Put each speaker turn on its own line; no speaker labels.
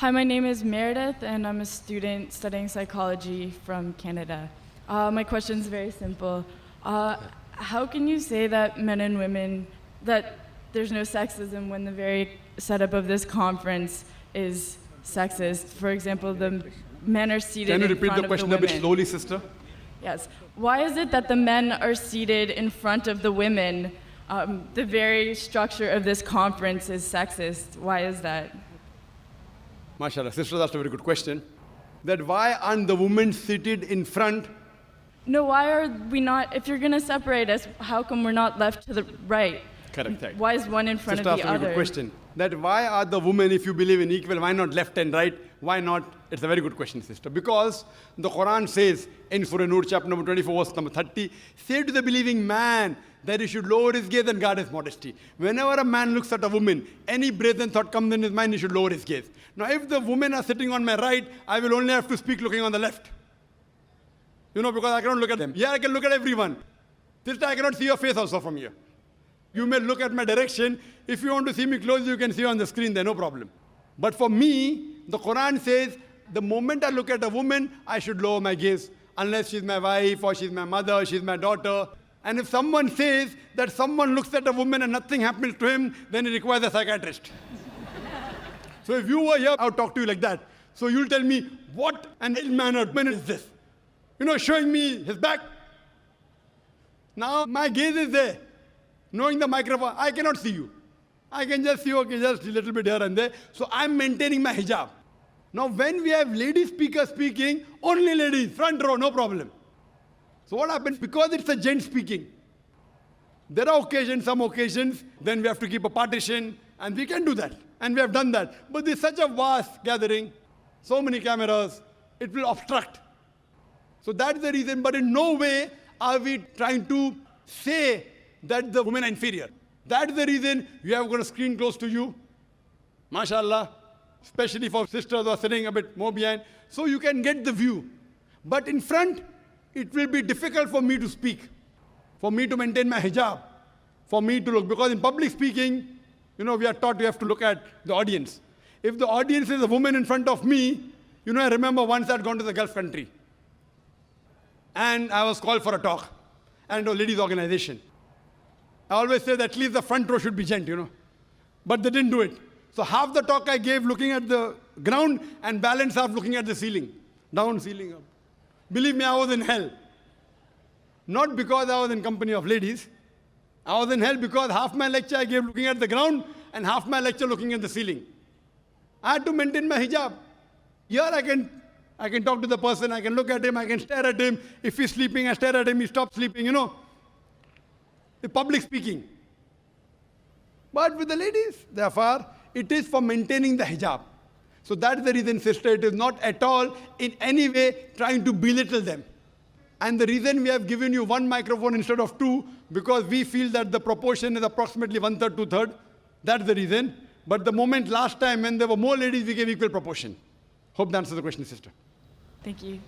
Hi, my name is Meredith, and I'm a student studying psychology from Canada. My question is very simple. How can you say that men and women, that there's no sexism when the very setup of this conference is sexist? For example, the men are seated in front of the women. Can you repeat the question a bit
slowly, sister?
Yes. Why is it that the men are seated in front of the women? The very structure of this conference is sexist. Why is that?
MashaAllah, sister, that's a very good question. That why aren't the women seated in front?
No, why are we not, if you're going to separate us, how come we're not left to the right?
Correct.
Why is one in front
sister,
of the
that's a very
other?
good question. That why are the women, if you believe in equal, why not left and right? Why not? It's a very good question, sister. Because the Quran says in Surah Nur, chapter number 24, verse number 30, say to the believing man that he should lower his gaze and guard his modesty. Whenever a man looks at a woman, any brazen thought comes in his mind, he should lower his gaze. Now, if the women are sitting on my right, I will only have to speak looking on the left. Because I cannot look at them. Yeah, I can look at everyone. Sister, I cannot see your face also from here. You may look at my direction. If you want to see me close, you can see on the screen there, no problem. But for me, the Quran says, the moment I look at a woman, I should lower my gaze. Unless she's my wife, or she's my mother, she's my daughter. And if someone says that someone looks at a woman and nothing happens to him, then he requires a psychiatrist. So if you were here, I would talk to you like that. So you'll tell me, what an ill-mannered man is this? Showing me his back. Now my gaze is there. Knowing the microphone, I cannot see you. I can just see, okay, just a little bit here and there. So I'm maintaining my hijab. Now when we have lady speakers speaking, only ladies, front row, no problem. So what happens? Because it's a gent speaking, there are occasions, some occasions, then we have to keep a partition, and we can do that. And we have done that. But there's such a vast gathering, so many cameras, it will obstruct. So that's the reason, but in no way are we trying to say that the women are inferior. That's the reason we have got a screen close to you, mashallah, especially for sisters who are sitting a bit more behind, so you can get the view. But in front, it will be difficult for me to speak, for me to maintain my hijab, for me to look, because in public speaking, we are taught we have to look at the audience. If the audience is a woman in front of me, I remember once I'd gone to the Gulf country, and I was called for a talk, and a ladies' organization. I always say that at least the front row should be gent, But they didn't do it. So half the talk I gave looking at the ground, and balance half looking at the ceiling. Down, ceiling, up. Believe me, I was in hell. Not because I was in company of ladies. I was in hell because half my lecture I gave looking at the ground, and half my lecture looking at the ceiling. I had to maintain my hijab. Here I can talk to the person, I can look at him, I can stare at him. If he's sleeping, I stare at him, he stops sleeping, The public speaking. But with the ladies, therefore, it is for maintaining the hijab. So that's the reason, sister, it is not at all in any way trying to belittle them. And the reason we have given you one microphone instead of two, because we feel that the proportion is approximately 1/3, 2/3. That's the reason. But the moment last time when there were more ladies, we gave equal proportion. Hope that answers the question, sister.
Thank you.